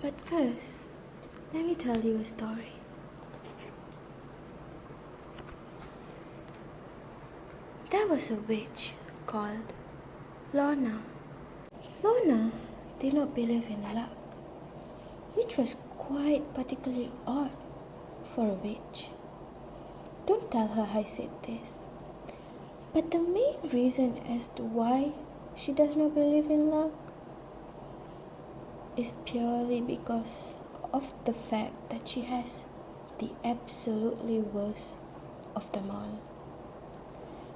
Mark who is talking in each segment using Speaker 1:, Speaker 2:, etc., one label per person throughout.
Speaker 1: But first, let me tell you a story. There was a witch called Lorna. Lorna did not believe in luck, which was quite particularly odd for a witch. Don't tell her I said this. But the main reason as to why she does not believe in luck is purely because of the fact that she has the absolutely worst of them all.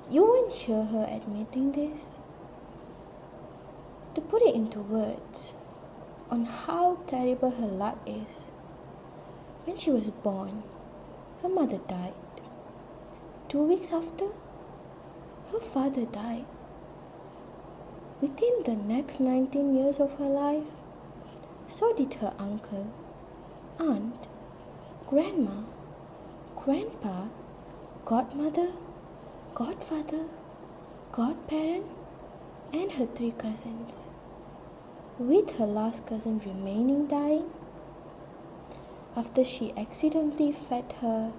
Speaker 1: You won't hear her admitting this. To put it into words on how terrible her luck is, when she was born, her mother died. 2 weeks after, her father died. Within the next 19 years of her life, so did her uncle, aunt, grandma, grandpa, godmother, godfather, godparent, and her 3 cousins, with her last cousin remaining dying after she accidentally fed her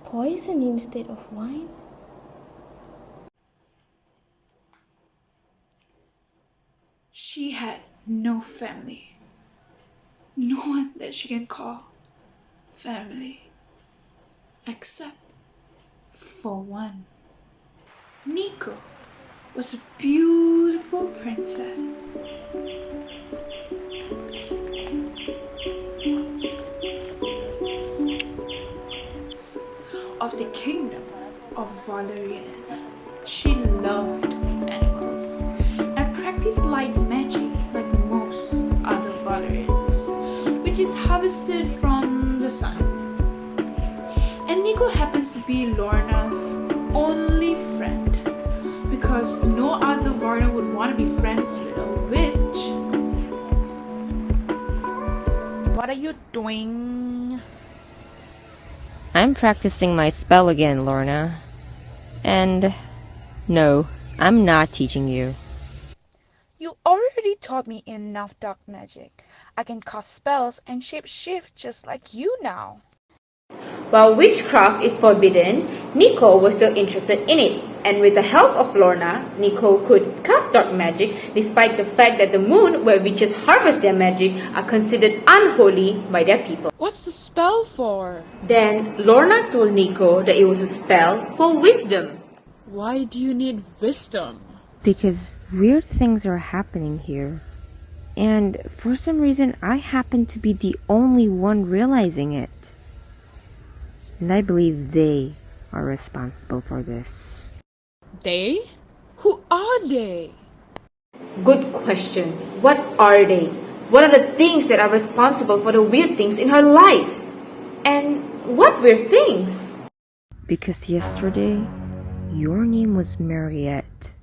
Speaker 1: poison instead of wine.
Speaker 2: She had no family, no one that she can call family, except for one. Nico was a beautiful princess of the kingdom of Valerian. She loved animals and practiced light magic like most other Valerians, which is harvested from the sun. And Nico happens to be Lorna's only friend, because no other Varna would want to be friends with a witch. What are you doing?
Speaker 3: I'm practicing my spell again, Lorna. And no, I'm not teaching you.
Speaker 2: You already taught me enough dark magic. I can cast spells and shape-shift just like you now.
Speaker 4: While witchcraft is forbidden, Nico was still interested in it, and with the help of Lorna, Nico could cast dark magic despite the fact that the moon where witches harvest their magic are considered unholy by their people.
Speaker 2: What's the spell for?
Speaker 4: Then Lorna told Nico that it was a spell for wisdom.
Speaker 2: Why do you need wisdom?
Speaker 3: Because weird things are happening here. And for some reason, I happen to be the only one realizing it. And I believe they are responsible for this.
Speaker 2: They? Who are they?
Speaker 4: Good question. What are they? What are the things that are responsible for the weird things in her life? And what weird things?
Speaker 3: Because yesterday, your name was Mariette.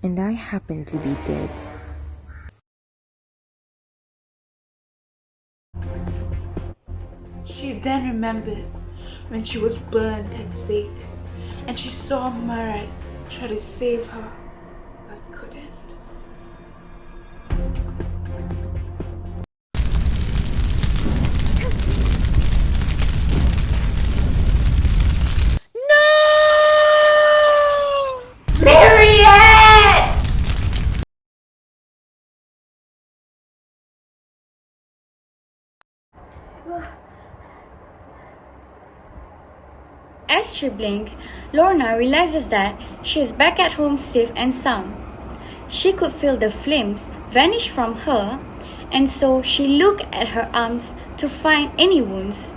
Speaker 3: And I happen to be dead.
Speaker 2: She then remembered when she was burned at stake, and she saw Marat try to save her, but couldn't. No!
Speaker 4: Mariette!
Speaker 5: As she blinks, Lorna realizes that she is back at home safe and sound. She could feel the flames vanish from her, and so she looked at her arms to find any wounds.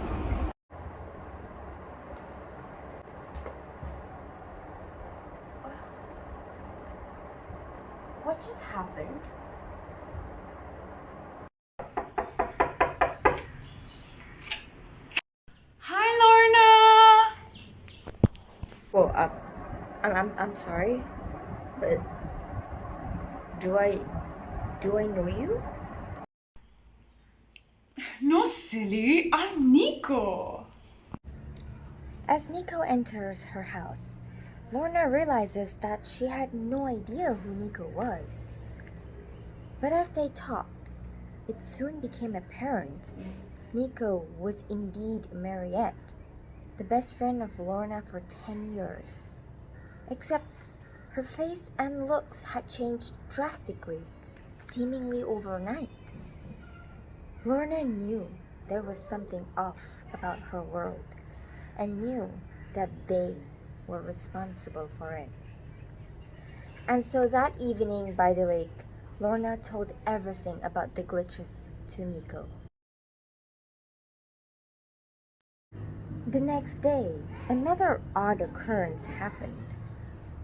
Speaker 3: What just happened?
Speaker 2: Hi, Lorna!
Speaker 3: Well, I'm sorry, but do I know you?
Speaker 2: No, silly, I'm Nico.
Speaker 6: As Nico enters her house, Lorna realizes that she had no idea who Nico was. But as they talked, it soon became apparent Nico was indeed Mariette, the best friend of Lorna for 10 years. Except her face and looks had changed drastically, seemingly overnight. Lorna knew there was something off about her world and knew that they were responsible for it. And so that evening by the lake, Lorna told everything about the glitches to Nico. The next day, another odd occurrence happened.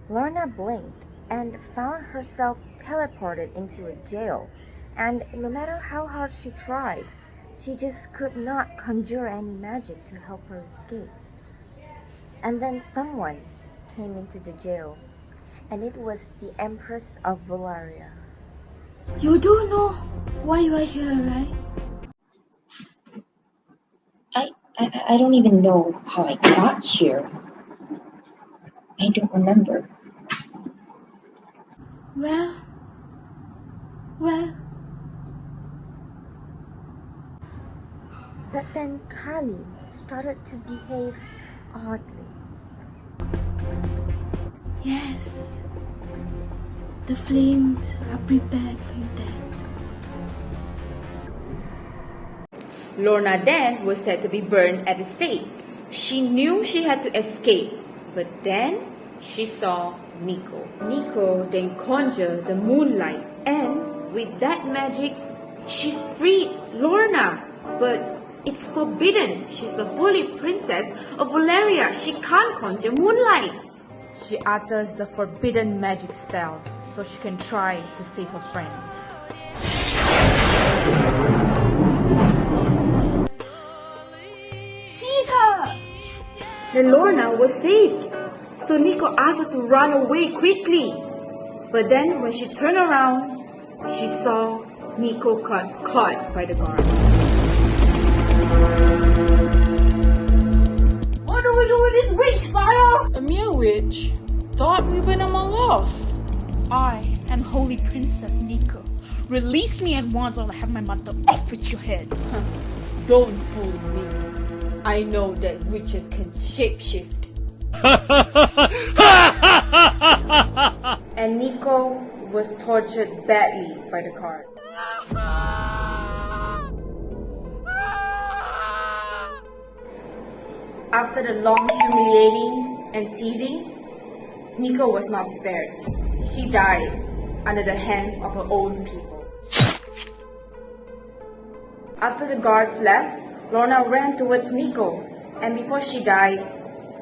Speaker 6: Lorna blinked and found herself teleported into a jail, and no matter how hard she tried, she just could not conjure any magic to help her escape. And then someone came into the jail, and it was the Empress of Valeria.
Speaker 1: You do know why you are here, right?
Speaker 7: I don't even know how I got here. I don't remember.
Speaker 1: Well.
Speaker 6: But then Kali started to behave oddly.
Speaker 1: Yes. The flames are prepared for your death.
Speaker 4: Lorna then was said to be burned at the stake. She knew she had to escape, but then she saw Nico. Nico then conjured the moonlight, and with that magic, she freed Lorna. But it's forbidden. She's the holy princess of Valeria. She can't conjure moonlight. She utters the forbidden magic spells so she can try to save her friend.
Speaker 1: Seize her!
Speaker 4: Then Lorna was saved. So Nico asked her to run away quickly. But then when she turned around, she saw Nico caught by the guard.
Speaker 1: What do we do with this witch, Fire?
Speaker 2: A mere witch? Thought we were among off. I am Holy Princess Nico. Release me at once or I'll have my mother off with your heads.
Speaker 4: Don't fool me. I know that witches can shapeshift. And Nico was tortured badly by the guard. After the long humiliating and teasing, Nico was not spared. She died under the hands of her own people. After the guards left, Lorna ran towards Nico, and before she died,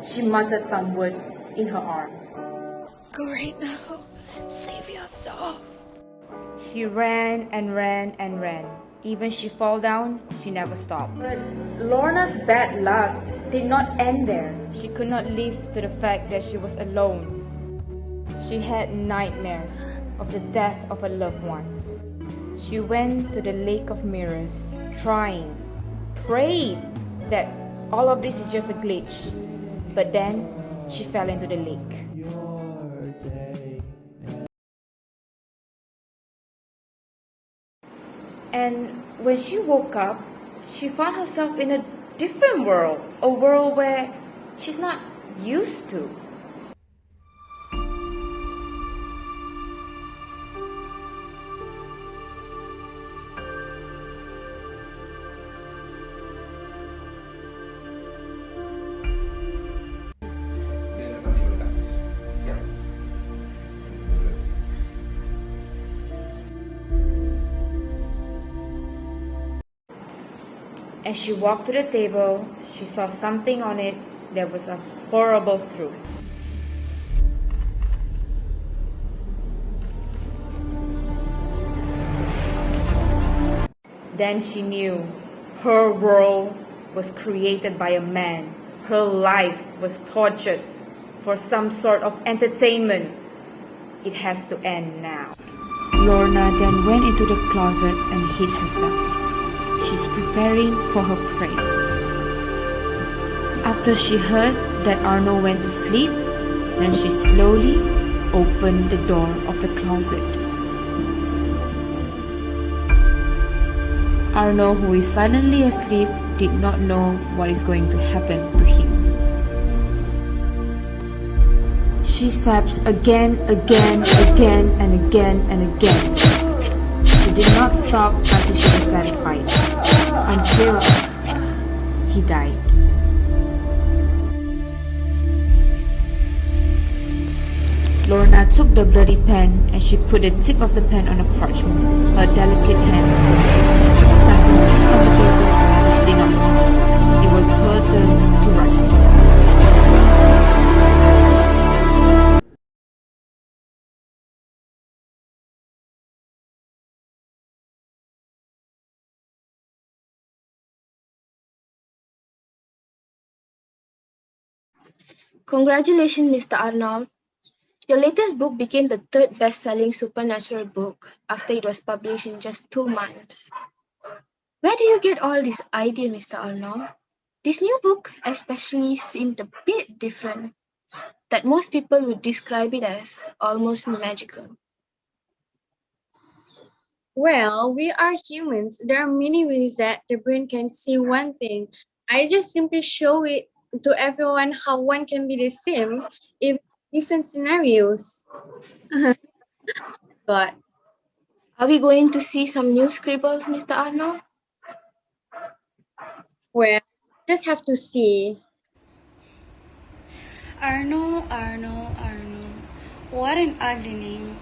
Speaker 4: she muttered some words in her arms.
Speaker 2: Go right now. Save yourself.
Speaker 4: She ran and ran and ran. Even she fall down, she never stopped. But Lorna's bad luck did not end there. She could not live to the fact that she was alone. She had nightmares of the death of her loved ones. She went to the Lake of Mirrors, prayed that all of this is just a glitch. But then she fell into the lake. And when she woke up, she found herself in a different world, a world where she's not used to. As she walked to the table, she saw something on it that was a horrible truth. Then she knew her world was created by a man. Her life was tortured for some sort of entertainment. It has to end now. Lorna then went into the closet and hid herself. She's preparing for her prey. After she heard that Arno went to sleep, then she slowly opened the door of the closet. Arno, who is silently asleep, did not know what is going to happen to him. She steps again, and again, and again. She did not stop until she was satisfied, until he died. Lorna took the bloody pen and she put the tip of the pen on a parchment. Her delicate hands something drew on the paper, but she did not stop. It was her turn to write.
Speaker 1: Congratulations, Mr. Arnold. Your latest book became the third best-selling supernatural book after it was published in just 2 months. Where do you get all these ideas, Mr. Arnold? This new book especially seemed a bit different, that most people would describe it as almost magical.
Speaker 5: Well, we are humans. There are many ways that the brain can see one thing. I just simply show it to everyone how one can be the same if different scenarios. But
Speaker 1: Are we going to see some new scribbles, Mr. Arnold?
Speaker 5: well, just have to see.
Speaker 8: Arno, Arno, Arno. What an ugly name.